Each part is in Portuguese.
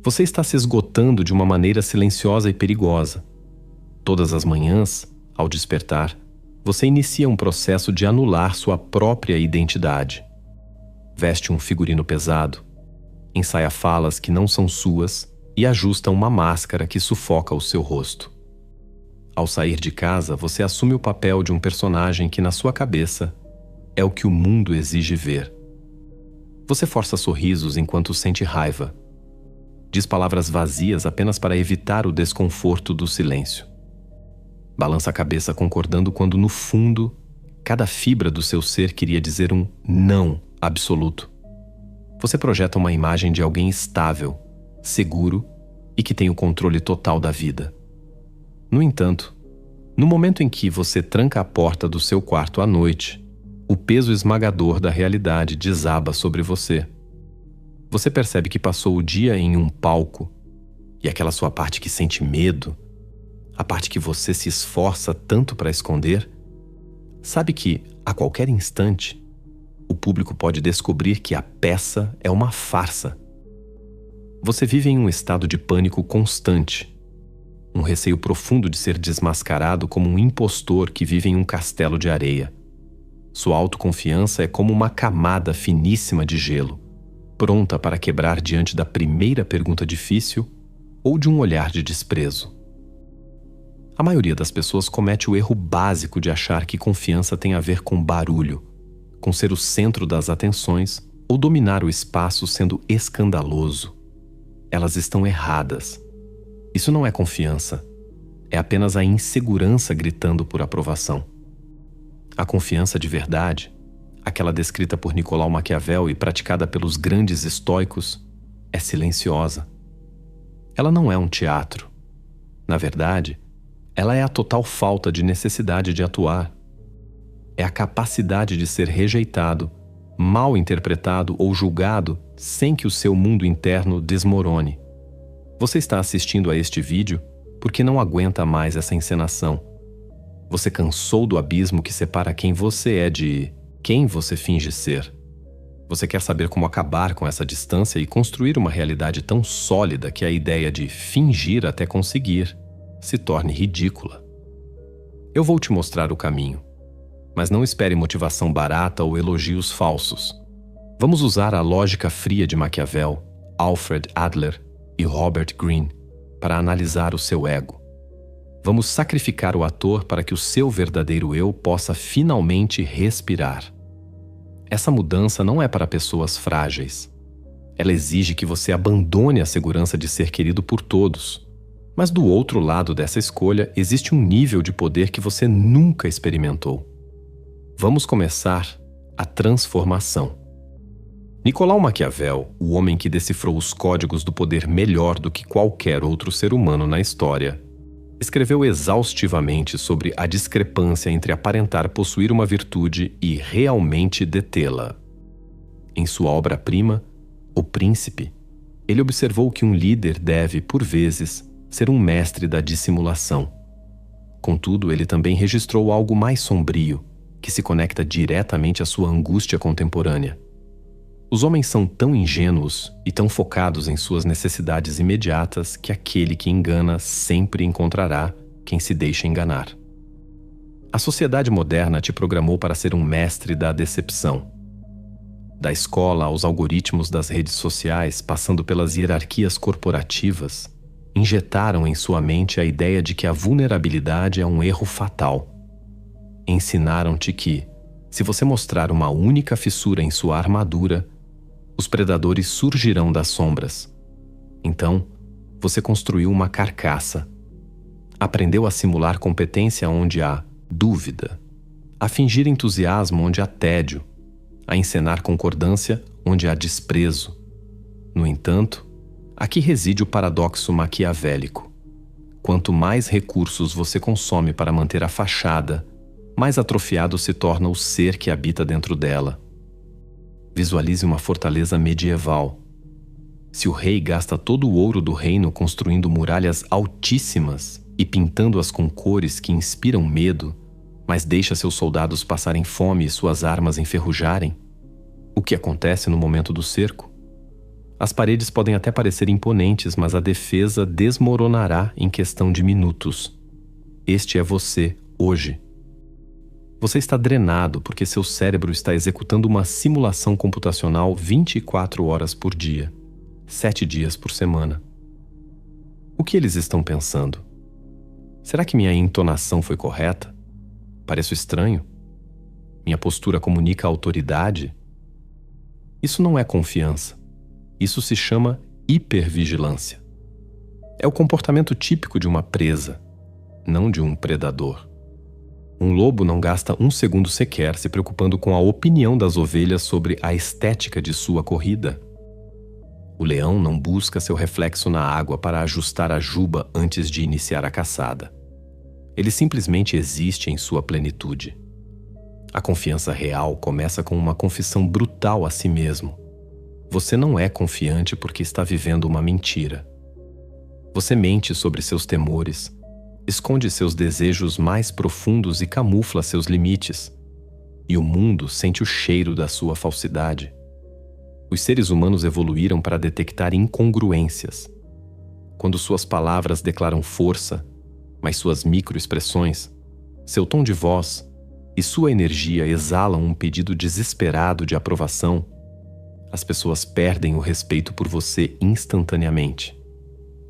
Você está se esgotando de uma maneira silenciosa e perigosa. Todas as manhãs, ao despertar, você inicia um processo de anular sua própria identidade. Veste um figurino pesado, ensaia falas que não são suas e ajusta uma máscara que sufoca o seu rosto. Ao sair de casa, você assume o papel de um personagem que, na sua cabeça, é o que o mundo exige ver. Você força sorrisos enquanto sente raiva. Diz palavras vazias apenas para evitar o desconforto do silêncio. Balança a cabeça concordando quando, no fundo, cada fibra do seu ser queria dizer um não absoluto. Você projeta uma imagem de alguém estável, seguro e que tem o controle total da vida. No entanto, no momento em que você tranca a porta do seu quarto à noite, o peso esmagador da realidade desaba sobre você. Você percebe que passou o dia em um palco, e aquela sua parte que sente medo, a parte que você se esforça tanto para esconder, sabe que, a qualquer instante, o público pode descobrir que a peça é uma farsa. Você vive em um estado de pânico constante, um receio profundo de ser desmascarado como um impostor que vive em um castelo de areia. Sua autoconfiança é como uma camada finíssima de gelo, pronta para quebrar diante da primeira pergunta difícil ou de um olhar de desprezo. A maioria das pessoas comete o erro básico de achar que confiança tem a ver com barulho, com ser o centro das atenções ou dominar o espaço sendo escandaloso. Elas estão erradas. Isso não é confiança. É apenas a insegurança gritando por aprovação. A confiança de verdade, aquela descrita por Nicolau Maquiavel e praticada pelos grandes estoicos, é silenciosa. Ela não é um teatro. Na verdade, ela é a total falta de necessidade de atuar. É a capacidade de ser rejeitado, mal interpretado ou julgado sem que o seu mundo interno desmorone. Você está assistindo a este vídeo porque não aguenta mais essa encenação. Você cansou do abismo que separa quem você é de quem você finge ser. Você quer saber como acabar com essa distância e construir uma realidade tão sólida que a ideia de fingir até conseguir se torne ridícula. Eu vou te mostrar o caminho, mas não espere motivação barata ou elogios falsos. Vamos usar a lógica fria de Maquiavel, Alfred Adler e Robert Greene para analisar o seu ego. Vamos sacrificar o ator para que o seu verdadeiro eu possa finalmente respirar. Essa mudança não é para pessoas frágeis. Ela exige que você abandone a segurança de ser querido por todos. Mas do outro lado dessa escolha existe um nível de poder que você nunca experimentou. Vamos começar a transformação. Nicolau Maquiavel, o homem que decifrou os códigos do poder melhor do que qualquer outro ser humano na história, escreveu exaustivamente sobre a discrepância entre aparentar possuir uma virtude e realmente detê-la. Em sua obra-prima, O Príncipe, ele observou que um líder deve, por vezes, ser um mestre da dissimulação. Contudo, ele também registrou algo mais sombrio, que se conecta diretamente à sua angústia contemporânea. Os homens são tão ingênuos e tão focados em suas necessidades imediatas que aquele que engana sempre encontrará quem se deixa enganar. A sociedade moderna te programou para ser um mestre da decepção. Da escola aos algoritmos das redes sociais, passando pelas hierarquias corporativas, injetaram em sua mente a ideia de que a vulnerabilidade é um erro fatal. Ensinaram-te que, se você mostrar uma única fissura em sua armadura, os predadores surgirão das sombras. Então, você construiu uma carcaça. Aprendeu a simular competência onde há dúvida, a fingir entusiasmo onde há tédio, a encenar concordância onde há desprezo. No entanto, aqui reside o paradoxo maquiavélico. Quanto mais recursos você consome para manter a fachada, mais atrofiado se torna o ser que habita dentro dela. Visualize uma fortaleza medieval. Se o rei gasta todo o ouro do reino construindo muralhas altíssimas e pintando-as com cores que inspiram medo, mas deixa seus soldados passarem fome e suas armas enferrujarem, o que acontece no momento do cerco? As paredes podem até parecer imponentes, mas a defesa desmoronará em questão de minutos. Este é você, hoje. Você está drenado porque seu cérebro está executando uma simulação computacional 24 horas por dia, 7 dias por semana. O que eles estão pensando? Será que minha entonação foi correta? Pareço estranho? Minha postura comunica autoridade? Isso não é confiança. Isso se chama hipervigilância. É o comportamento típico de uma presa, não de um predador. Um lobo não gasta um segundo sequer se preocupando com a opinião das ovelhas sobre a estética de sua corrida. O leão não busca seu reflexo na água para ajustar a juba antes de iniciar a caçada. Ele simplesmente existe em sua plenitude. A confiança real começa com uma confissão brutal a si mesmo. Você não é confiante porque está vivendo uma mentira. Você mente sobre seus temores, esconde seus desejos mais profundos e camufla seus limites. E o mundo sente o cheiro da sua falsidade. Os seres humanos evoluíram para detectar incongruências. Quando suas palavras declaram força, mas suas microexpressões, seu tom de voz e sua energia exalam um pedido desesperado de aprovação, as pessoas perdem o respeito por você instantaneamente.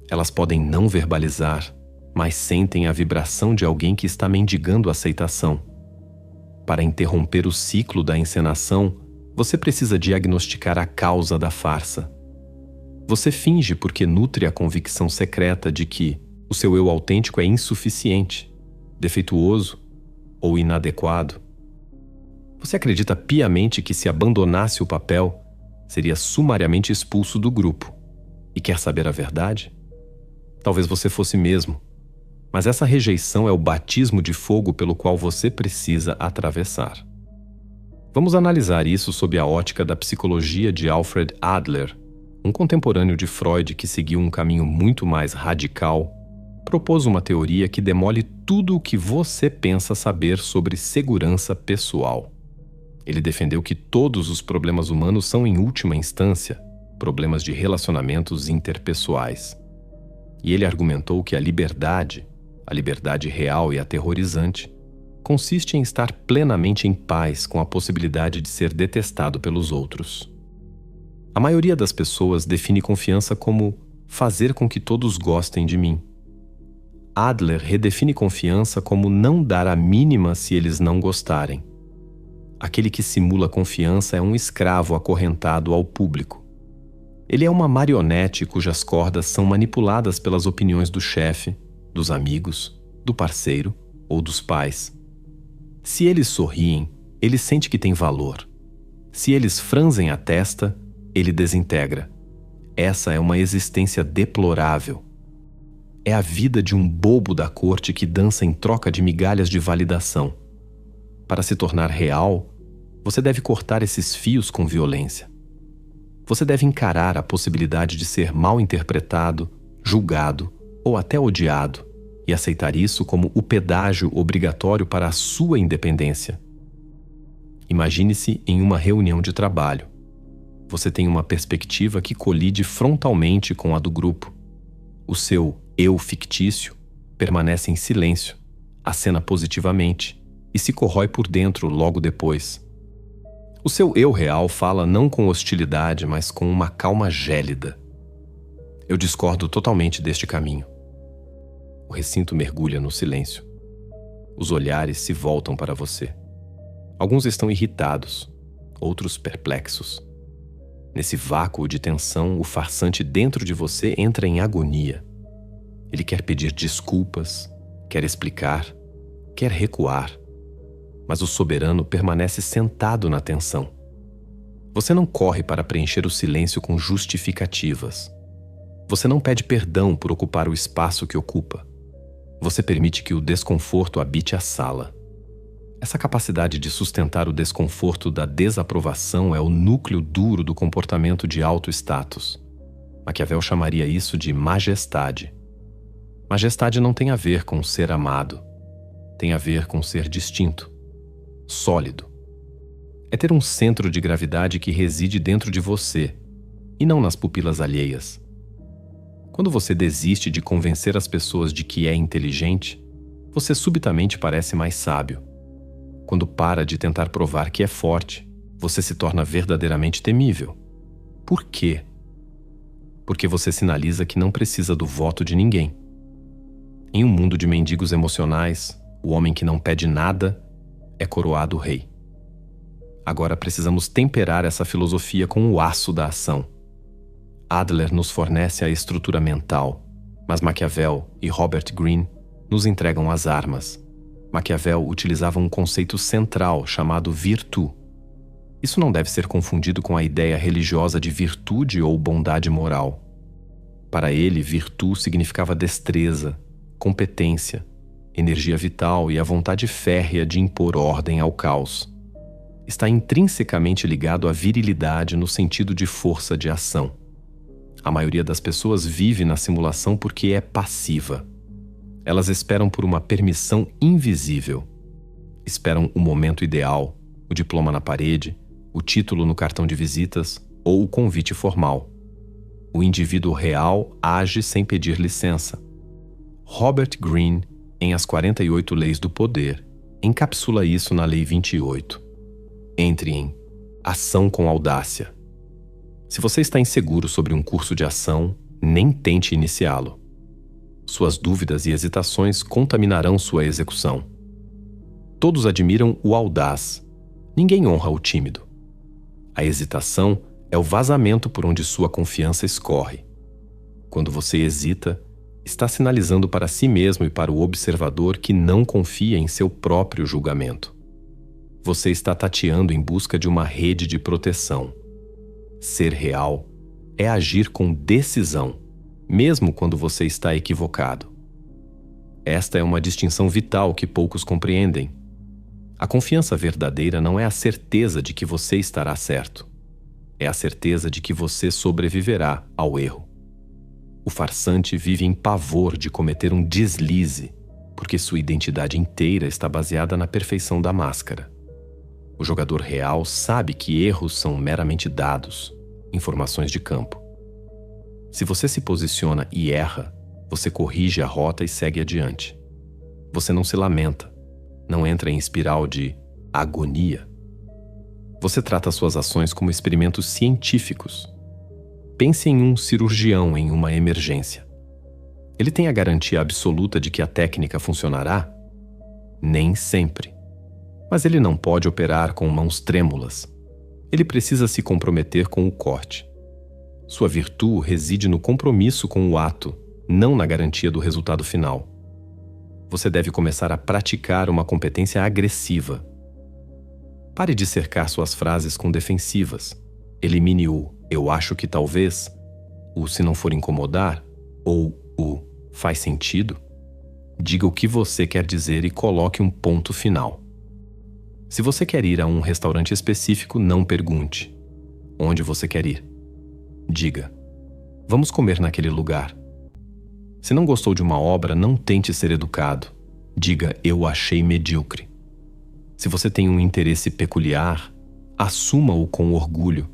Elas podem não verbalizar, mas sentem a vibração de alguém que está mendigando aceitação. Para interromper o ciclo da encenação, você precisa diagnosticar a causa da farsa. Você finge porque nutre a convicção secreta de que o seu eu autêntico é insuficiente, defeituoso ou inadequado. Você acredita piamente que se abandonasse o papel, seria sumariamente expulso do grupo. E quer saber a verdade? Talvez você fosse mesmo. Mas essa rejeição é o batismo de fogo pelo qual você precisa atravessar. Vamos analisar isso sob a ótica da psicologia de Alfred Adler, um contemporâneo de Freud que seguiu um caminho muito mais radical. Propôs uma teoria que demole tudo o que você pensa saber sobre segurança pessoal. Ele defendeu que todos os problemas humanos são, em última instância, problemas de relacionamentos interpessoais. E ele argumentou que a liberdade real e aterrorizante, consiste em estar plenamente em paz com a possibilidade de ser detestado pelos outros. A maioria das pessoas define confiança como fazer com que todos gostem de mim. Adler redefine confiança como não dar a mínima se eles não gostarem. Aquele que simula confiança é um escravo acorrentado ao público. Ele é uma marionete cujas cordas são manipuladas pelas opiniões do chefe, dos amigos, do parceiro ou dos pais. Se eles sorriem, ele sente que tem valor. Se eles franzem a testa, ele desintegra. Essa é uma existência deplorável. É a vida de um bobo da corte que dança em troca de migalhas de validação. Para se tornar real, você deve cortar esses fios com violência. Você deve encarar a possibilidade de ser mal interpretado, julgado ou até odiado e aceitar isso como o pedágio obrigatório para a sua independência. Imagine-se em uma reunião de trabalho. Você tem uma perspectiva que colide frontalmente com a do grupo. O seu eu fictício permanece em silêncio, acena positivamente e se corrói por dentro logo depois. O seu eu real fala não com hostilidade, mas com uma calma gélida. Eu discordo totalmente deste caminho. O recinto mergulha no silêncio. Os olhares se voltam para você. Alguns estão irritados, outros perplexos. Nesse vácuo de tensão, o farsante dentro de você entra em agonia. Ele quer pedir desculpas, quer explicar, quer recuar. Mas o soberano permanece sentado na tensão. Você não corre para preencher o silêncio com justificativas. Você não pede perdão por ocupar o espaço que ocupa. Você permite que o desconforto habite a sala. Essa capacidade de sustentar o desconforto da desaprovação é o núcleo duro do comportamento de alto status. Maquiavel chamaria isso de majestade. Majestade não tem a ver com ser amado. Tem a ver com ser distinto, sólido. É ter um centro de gravidade que reside dentro de você e não nas pupilas alheias. Quando você desiste de convencer as pessoas de que é inteligente, você subitamente parece mais sábio. Quando para de tentar provar que é forte, você se torna verdadeiramente temível. Por quê? Porque você sinaliza que não precisa do voto de ninguém. Em um mundo de mendigos emocionais, o homem que não pede nada é coroado rei. Agora precisamos temperar essa filosofia com o aço da ação. Adler nos fornece a estrutura mental, mas Maquiavel e Robert Greene nos entregam as armas. Maquiavel utilizava um conceito central chamado virtu. Isso não deve ser confundido com a ideia religiosa de virtude ou bondade moral. Para ele, virtu significava destreza, competência, energia vital e a vontade férrea de impor ordem ao caos. Está intrinsecamente ligado à virilidade no sentido de força de ação. A maioria das pessoas vive na simulação porque é passiva. Elas esperam por uma permissão invisível. Esperam o momento ideal, o diploma na parede, o título no cartão de visitas ou o convite formal. O indivíduo real age sem pedir licença. Robert Greene, em As 48 Leis do Poder, encapsula isso na Lei 28. Entre em ação com audácia. Se você está inseguro sobre um curso de ação, nem tente iniciá-lo. Suas dúvidas e hesitações contaminarão sua execução. Todos admiram o audaz. Ninguém honra o tímido. A hesitação é o vazamento por onde sua confiança escorre. Quando você hesita, está sinalizando para si mesmo e para o observador que não confia em seu próprio julgamento. Você está tateando em busca de uma rede de proteção. Ser real é agir com decisão, mesmo quando você está equivocado. Esta é uma distinção vital que poucos compreendem. A confiança verdadeira não é a certeza de que você estará certo. É a certeza de que você sobreviverá ao erro. O farsante vive em pavor de cometer um deslize, porque sua identidade inteira está baseada na perfeição da máscara. O jogador real sabe que erros são meramente dados, informações de campo. Se você se posiciona e erra, você corrige a rota e segue adiante. Você não se lamenta, não entra em espiral de agonia. Você trata suas ações como experimentos científicos. Pense em um cirurgião em uma emergência. Ele tem a garantia absoluta de que a técnica funcionará? Nem sempre. Mas ele não pode operar com mãos trêmulas. Ele precisa se comprometer com o corte. Sua virtude reside no compromisso com o ato, não na garantia do resultado final. Você deve começar a praticar uma competência agressiva. Pare de cercar suas frases com defensivas. Elimine o "eu acho que talvez", o "se não for incomodar" ou o "faz sentido". Diga o que você quer dizer e coloque um ponto final. Se você quer ir a um restaurante específico, não pergunte onde você quer ir. Diga: vamos comer naquele lugar. Se não gostou de uma obra, não tente ser educado. Diga: eu achei medíocre. Se você tem um interesse peculiar, assuma-o com orgulho.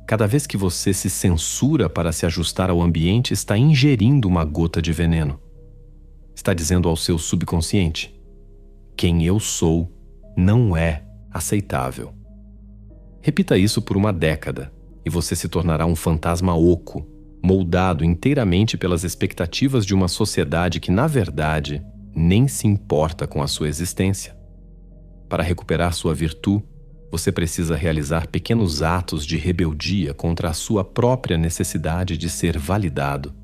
Cada vez que você se censura para se ajustar ao ambiente, está ingerindo uma gota de veneno. Está dizendo ao seu subconsciente: quem eu sou não é aceitável. Repita isso por uma década e você se tornará um fantasma oco, moldado inteiramente pelas expectativas de uma sociedade que, na verdade, nem se importa com a sua existência. Para recuperar sua virtude, você precisa realizar pequenos atos de rebeldia contra a sua própria necessidade de ser validado.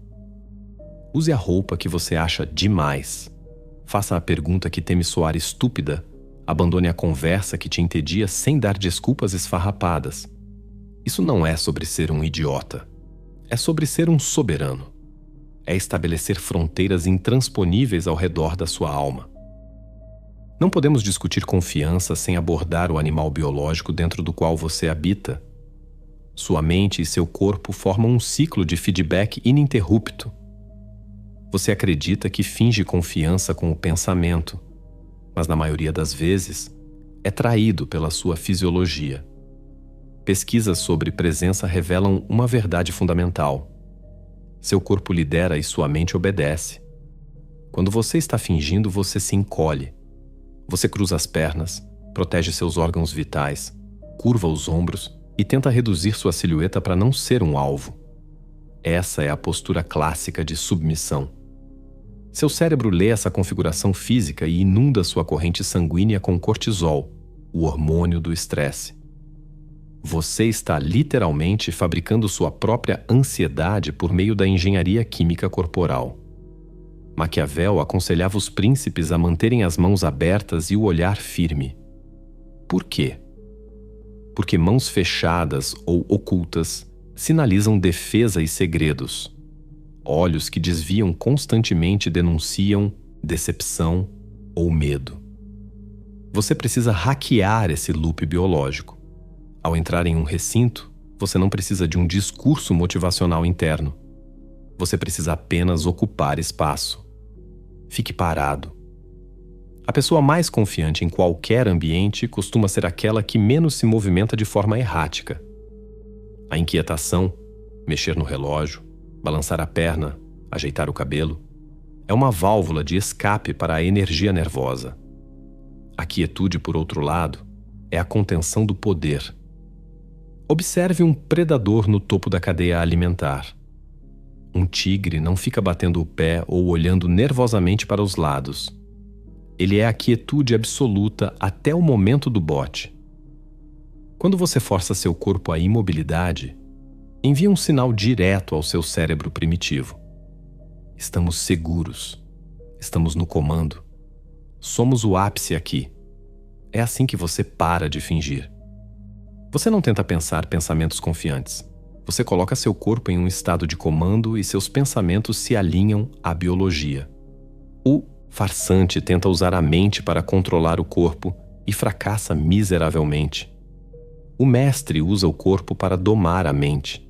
Use a roupa que você acha demais. Faça a pergunta que teme soar estúpida. Abandone a conversa que te entedia sem dar desculpas esfarrapadas. Isso não é sobre ser um idiota. É sobre ser um soberano. É estabelecer fronteiras intransponíveis ao redor da sua alma. Não podemos discutir confiança sem abordar o animal biológico dentro do qual você habita. Sua mente e seu corpo formam um ciclo de feedback ininterrupto. Você acredita que finge confiança com o pensamento, mas na maioria das vezes é traído pela sua fisiologia. Pesquisas sobre presença revelam uma verdade fundamental. Seu corpo lidera e sua mente obedece. Quando você está fingindo, você se encolhe. Você cruza as pernas, protege seus órgãos vitais, curva os ombros e tenta reduzir sua silhueta para não ser um alvo. Essa é a postura clássica de submissão. Seu cérebro lê essa configuração física e inunda sua corrente sanguínea com cortisol, o hormônio do estresse. Você está literalmente fabricando sua própria ansiedade por meio da engenharia química corporal. Maquiavel aconselhava os príncipes a manterem as mãos abertas e o olhar firme. Por quê? Porque mãos fechadas ou ocultas sinalizam defesa e segredos. Olhos que desviam constantemente denunciam decepção ou medo. Você precisa hackear esse loop biológico. Ao entrar em um recinto, você não precisa de um discurso motivacional interno. Você precisa apenas ocupar espaço. Fique parado. A pessoa mais confiante em qualquer ambiente costuma ser aquela que menos se movimenta de forma errática. A inquietação, mexer no relógio, balançar a perna, ajeitar o cabelo, é uma válvula de escape para a energia nervosa. A quietude, por outro lado, é a contenção do poder. Observe um predador no topo da cadeia alimentar. Um tigre não fica batendo o pé ou olhando nervosamente para os lados. Ele é a quietude absoluta até o momento do bote. Quando você força seu corpo à imobilidade, envia um sinal direto ao seu cérebro primitivo. Estamos seguros. Estamos no comando. Somos o ápice aqui. É assim que você para de fingir. Você não tenta pensar pensamentos confiantes. Você coloca seu corpo em um estado de comando e seus pensamentos se alinham à biologia. O farsante tenta usar a mente para controlar o corpo e fracassa miseravelmente. O mestre usa o corpo para domar a mente.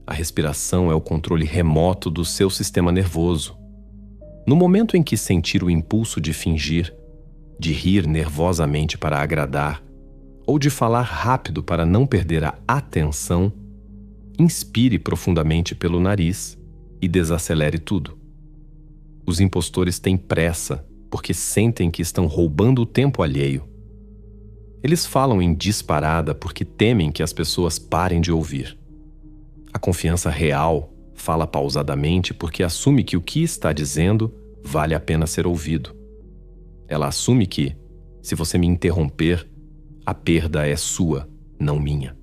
A respiração é o controle remoto do seu sistema nervoso. No momento em que sentir o impulso de fingir, de rir nervosamente para agradar, ou de falar rápido para não perder a atenção, inspire profundamente pelo nariz e desacelere tudo. Os impostores têm pressa porque sentem que estão roubando o tempo alheio. Eles falam em disparada porque temem que as pessoas parem de ouvir. A confiança real fala pausadamente porque assume que o que está dizendo vale a pena ser ouvido. Ela assume que, se você me interromper, a perda é sua, não minha.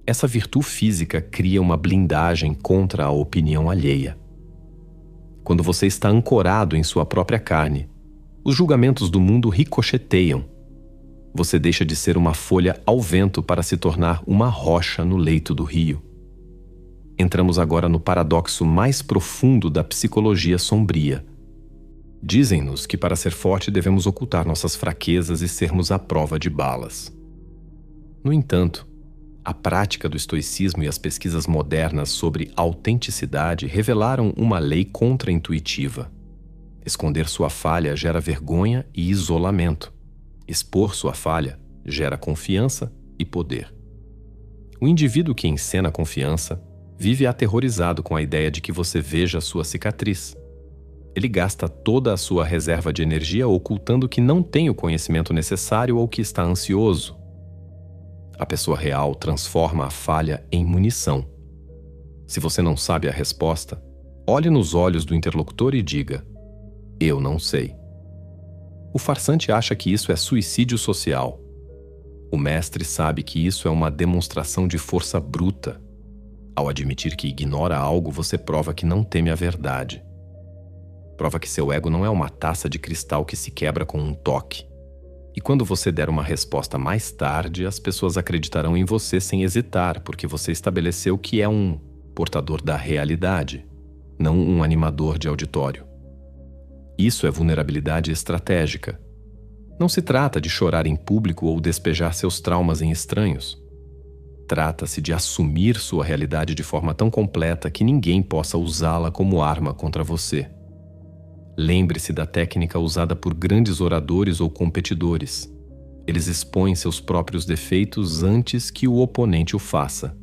Essa virtude física cria uma blindagem contra a opinião alheia. Quando você está ancorado em sua própria carne, os julgamentos do mundo ricocheteiam. Você deixa de ser uma folha ao vento para se tornar uma rocha no leito do rio. Entramos agora no paradoxo mais profundo da psicologia sombria. Dizem-nos que para ser forte devemos ocultar nossas fraquezas e sermos à prova de balas. No entanto, a prática do estoicismo e as pesquisas modernas sobre autenticidade revelaram uma lei contra-intuitiva. Esconder sua falha gera vergonha e isolamento. Expor sua falha gera confiança e poder. O indivíduo que encena confiança vive aterrorizado com a ideia de que você veja sua cicatriz. Ele gasta toda a sua reserva de energia ocultando que não tem o conhecimento necessário ou que está ansioso. A pessoa real transforma a falha em munição. Se você não sabe a resposta, olhe nos olhos do interlocutor e diga: "Eu não sei." O farsante acha que isso é suicídio social. O mestre sabe que isso é uma demonstração de força bruta. Ao admitir que ignora algo, você prova que não teme a verdade. Prova que seu ego não é uma taça de cristal que se quebra com um toque. E quando você der uma resposta mais tarde, as pessoas acreditarão em você sem hesitar, porque você estabeleceu que é um portador da realidade, não um animador de auditório. Isso é vulnerabilidade estratégica. Não se trata de chorar em público ou despejar seus traumas em estranhos. Trata-se de assumir sua realidade de forma tão completa que ninguém possa usá-la como arma contra você. Lembre-se da técnica usada por grandes oradores ou competidores. Eles expõem seus próprios defeitos antes que o oponente o faça.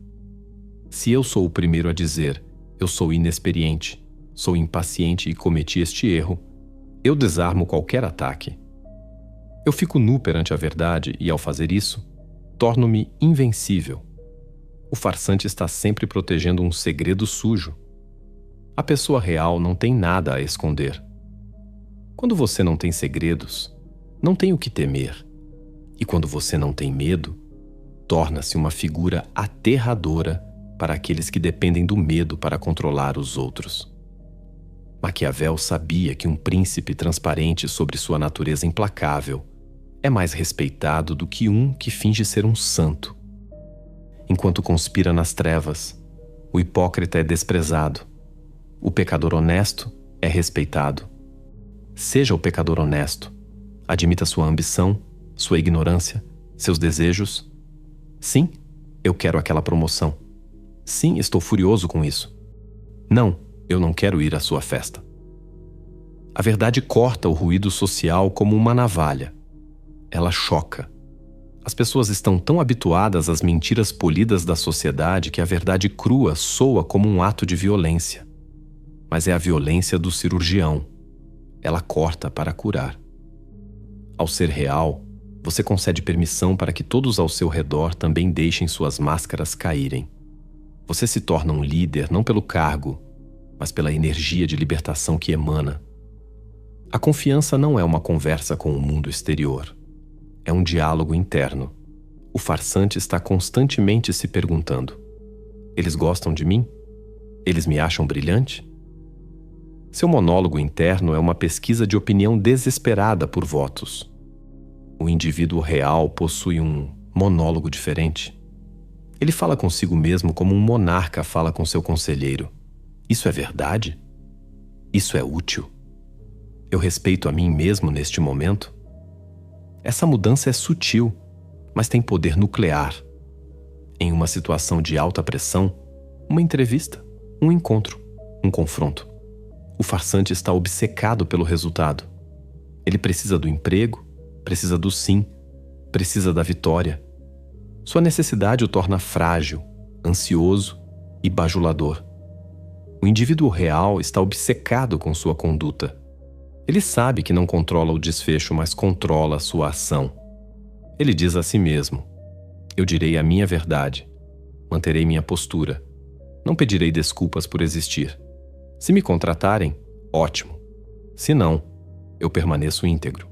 Se eu sou o primeiro a dizer, eu sou inexperiente, sou impaciente e cometi este erro, eu desarmo qualquer ataque. Eu fico nu perante a verdade e, ao fazer isso, torno-me invencível. O farsante está sempre protegendo um segredo sujo. A pessoa real não tem nada a esconder. Quando você não tem segredos, não tem o que temer. E quando você não tem medo, torna-se uma figura aterradora para aqueles que dependem do medo para controlar os outros. Maquiavel sabia que um príncipe transparente sobre sua natureza implacável é mais respeitado do que um que finge ser um santo. Enquanto conspira nas trevas, o hipócrita é desprezado. O pecador honesto é respeitado. Seja o pecador honesto. Admita sua ambição, sua ignorância, seus desejos. Sim, eu quero aquela promoção. Sim, estou furioso com isso. Não, eu não quero ir à sua festa. A verdade corta o ruído social como uma navalha. Ela choca. As pessoas estão tão habituadas às mentiras polidas da sociedade que a verdade crua soa como um ato de violência. Mas é a violência do cirurgião. Ela corta para curar. Ao ser real, você concede permissão para que todos ao seu redor também deixem suas máscaras caírem. Você se torna um líder não pelo cargo, mas pela energia de libertação que emana. A confiança não é uma conversa com o mundo exterior. É um diálogo interno. O farsante está constantemente se perguntando: eles gostam de mim? Eles me acham brilhante? Seu monólogo interno é uma pesquisa de opinião desesperada por votos. O indivíduo real possui um monólogo diferente. Ele fala consigo mesmo como um monarca fala com seu conselheiro. Isso é verdade? Isso é útil? Eu respeito a mim mesmo neste momento? Essa mudança é sutil, mas tem poder nuclear. Em uma situação de alta pressão, uma entrevista, um encontro, um confronto, o farsante está obcecado pelo resultado. Ele precisa do emprego, precisa do sim, precisa da vitória. Sua necessidade o torna frágil, ansioso e bajulador. O indivíduo real está obcecado com sua conduta. Ele sabe que não controla o desfecho, mas controla a sua ação. Ele diz a si mesmo: eu direi a minha verdade, manterei minha postura, não pedirei desculpas por existir. Se me contratarem, ótimo. Se não, eu permaneço íntegro.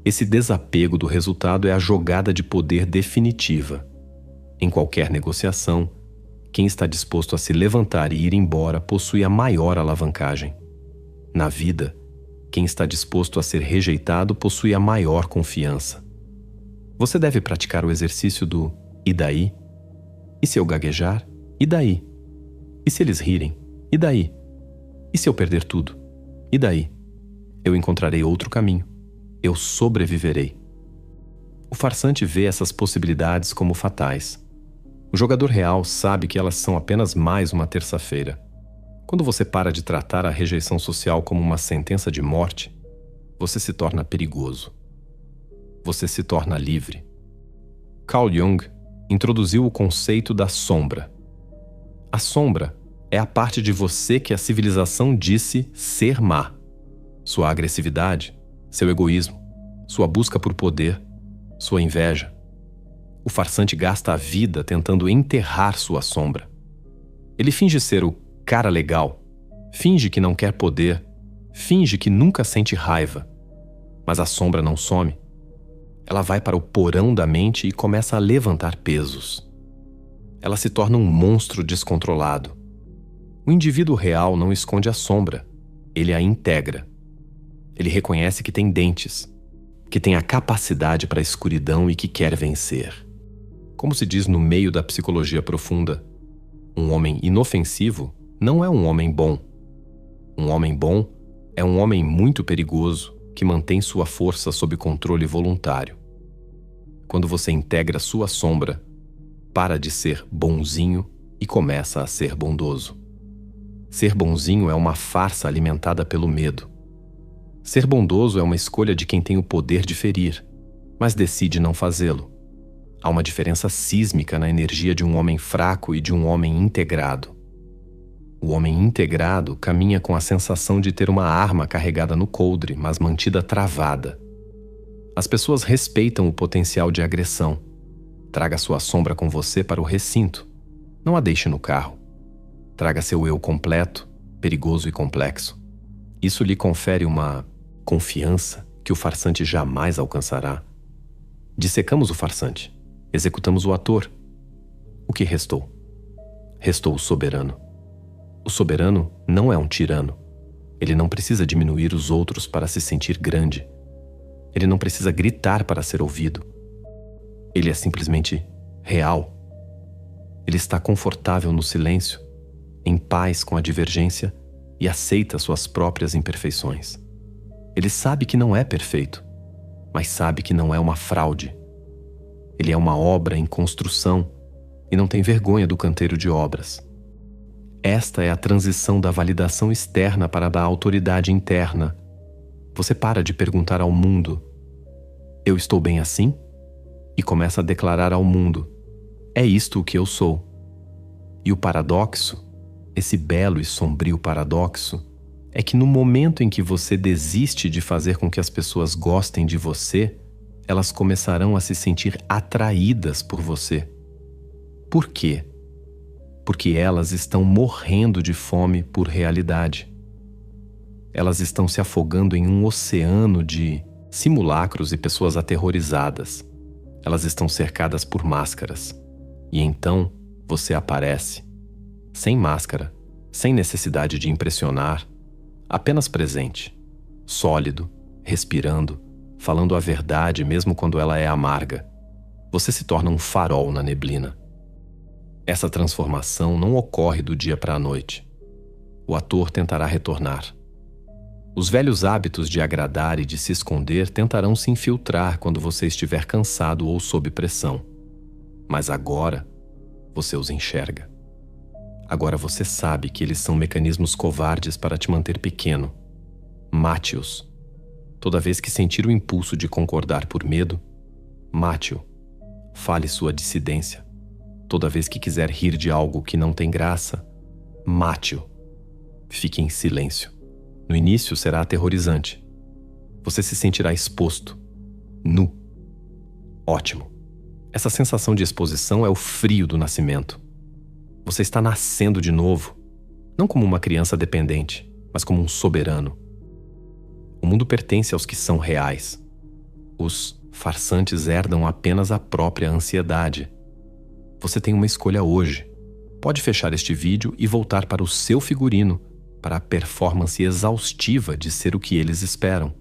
Esse desapego do resultado é a jogada de poder definitiva. Em qualquer negociação, quem está disposto a se levantar e ir embora possui a maior alavancagem. Na vida, quem está disposto a ser rejeitado possui a maior confiança. Você deve praticar o exercício do "e daí?" E se eu gaguejar? E daí? E se eles rirem? E daí? E se eu perder tudo? E daí? Eu encontrarei outro caminho. Eu sobreviverei. O farsante vê essas possibilidades como fatais. O jogador real sabe que elas são apenas mais uma terça-feira. Quando você para de tratar a rejeição social como uma sentença de morte, você se torna perigoso. Você se torna livre. Carl Jung introduziu o conceito da sombra. A sombra é a parte de você que a civilização disse ser má. Sua agressividade, seu egoísmo, sua busca por poder, sua inveja. O farsante gasta a vida tentando enterrar sua sombra. Ele finge ser o cara legal, finge que não quer poder, finge que nunca sente raiva. Mas a sombra não some. Ela vai para o porão da mente e começa a levantar pesos. Ela se torna um monstro descontrolado. O indivíduo real não esconde a sombra, ele a integra. Ele reconhece que tem dentes, que tem a capacidade para a escuridão e que quer vencer. Como se diz no meio da psicologia profunda, um homem inofensivo não é um homem bom. Um homem bom é um homem muito perigoso que mantém sua força sob controle voluntário. Quando você integra sua sombra, para de ser bonzinho e começa a ser bondoso. Ser bonzinho é uma farsa alimentada pelo medo. Ser bondoso é uma escolha de quem tem o poder de ferir, mas decide não fazê-lo. Há uma diferença sísmica na energia de um homem fraco e de um homem integrado. O homem integrado caminha com a sensação de ter uma arma carregada no coldre, mas mantida travada. As pessoas respeitam o potencial de agressão. Traga sua sombra com você para o recinto. Não a deixe no carro. Traga seu eu completo, perigoso e complexo. Isso lhe confere uma confiança que o farsante jamais alcançará. Dissecamos o farsante. Executamos o ator. O que restou? Restou o soberano. O soberano não é um tirano. Ele não precisa diminuir os outros para se sentir grande. Ele não precisa gritar para ser ouvido. Ele é simplesmente real. Ele está confortável no silêncio, em paz com a divergência e aceita suas próprias imperfeições. Ele sabe que não é perfeito, mas sabe que não é uma fraude. Ele é uma obra em construção e não tem vergonha do canteiro de obras. Esta é a transição da validação externa para a da autoridade interna. Você para de perguntar ao mundo: eu estou bem assim? E começa a declarar ao mundo: é isto o que eu sou. E o paradoxo, esse belo e sombrio paradoxo, é que no momento em que você desiste de fazer com que as pessoas gostem de você, elas começarão a se sentir atraídas por você. Por quê? Porque elas estão morrendo de fome por realidade. Elas estão se afogando em um oceano de simulacros e pessoas aterrorizadas. Elas estão cercadas por máscaras. E então você aparece, sem máscara, sem necessidade de impressionar, apenas presente, sólido, respirando, falando a verdade mesmo quando ela é amarga. Você se torna um farol na neblina. Essa transformação não ocorre do dia para a noite. O ator tentará retornar. Os velhos hábitos de agradar e de se esconder tentarão se infiltrar quando você estiver cansado ou sob pressão. Mas agora, você os enxerga. Agora você sabe que eles são mecanismos covardes para te manter pequeno. Mate-os. Toda vez que sentir o impulso de concordar por medo, mate-o. Fale sua dissidência. Toda vez que quiser rir de algo que não tem graça, mate-o. Fique em silêncio. No início será aterrorizante. Você se sentirá exposto, nu. Ótimo. Essa sensação de exposição é o frio do nascimento. Você está nascendo de novo, não como uma criança dependente, mas como um soberano. O mundo pertence aos que são reais. Os farsantes herdam apenas a própria ansiedade. Você tem uma escolha hoje. Pode fechar este vídeo e voltar para o seu figurino, para a performance exaustiva de ser o que eles esperam.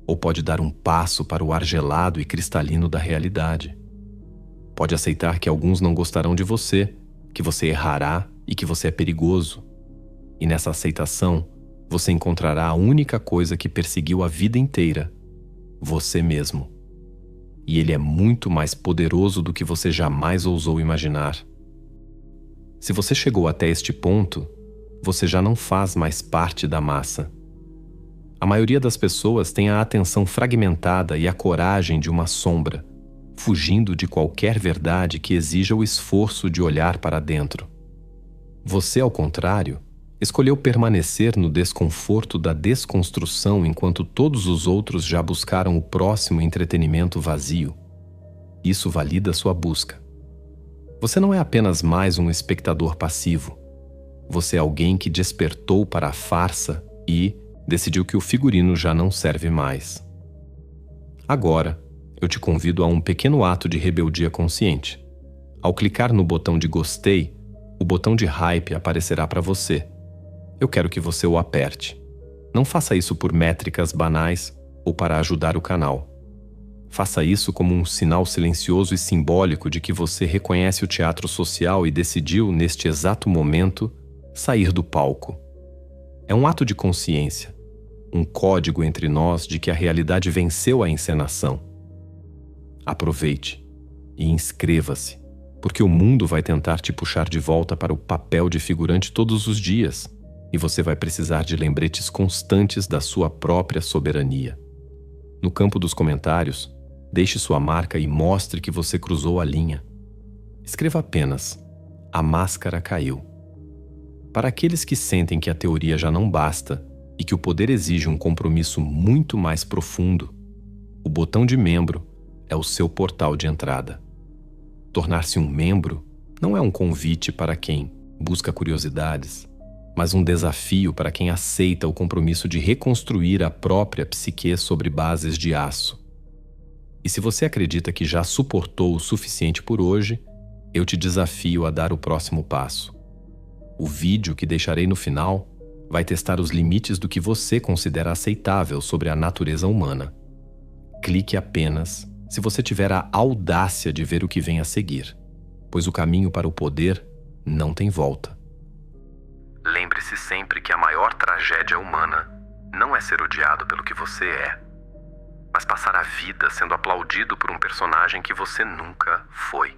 Ou pode dar um passo para o ar gelado e cristalino da realidade. Pode aceitar que alguns não gostarão de você, que você errará e que você é perigoso. E nessa aceitação, você encontrará a única coisa que perseguiu a vida inteira: você mesmo. E ele é muito mais poderoso do que você jamais ousou imaginar. Se você chegou até este ponto, você já não faz mais parte da massa. A maioria das pessoas tem a atenção fragmentada e a coragem de uma sombra, fugindo de qualquer verdade que exija o esforço de olhar para dentro. Você, ao contrário, escolheu permanecer no desconforto da desconstrução enquanto todos os outros já buscaram o próximo entretenimento vazio. Isso valida sua busca. Você não é apenas mais um espectador passivo. Você é alguém que despertou para a farsa e decidiu que o figurino já não serve mais. Agora, eu te convido a um pequeno ato de rebeldia consciente. Ao clicar no botão de gostei, o botão de hype aparecerá para você. Eu quero que você o aperte. Não faça isso por métricas banais ou para ajudar o canal. Faça isso como um sinal silencioso e simbólico de que você reconhece o teatro social e decidiu, neste exato momento, sair do palco. É um ato de consciência, um código entre nós de que a realidade venceu a encenação. Aproveite e inscreva-se, porque o mundo vai tentar te puxar de volta para o papel de figurante todos os dias, e você vai precisar de lembretes constantes da sua própria soberania. No campo dos comentários, Deixe sua marca e mostre que você cruzou a linha. Escreva apenas: a máscara caiu. Para aqueles que sentem que a teoria já não basta e que o poder exige um compromisso muito mais profundo, o botão de membro é o seu portal de entrada. Tornar-se um membro não é um convite para quem busca curiosidades, mas um desafio para quem aceita o compromisso de reconstruir a própria psique sobre bases de aço. E se você acredita que já suportou o suficiente por hoje, eu te desafio a dar o próximo passo. O vídeo que deixarei no final vai testar os limites do que você considera aceitável sobre a natureza humana. Clique apenas se você tiver a audácia de ver o que vem a seguir, pois o caminho para o poder não tem volta. Lembre-se sempre que a maior tragédia humana não é ser odiado pelo que você é, mas passar a vida sendo aplaudido por um personagem que você nunca foi.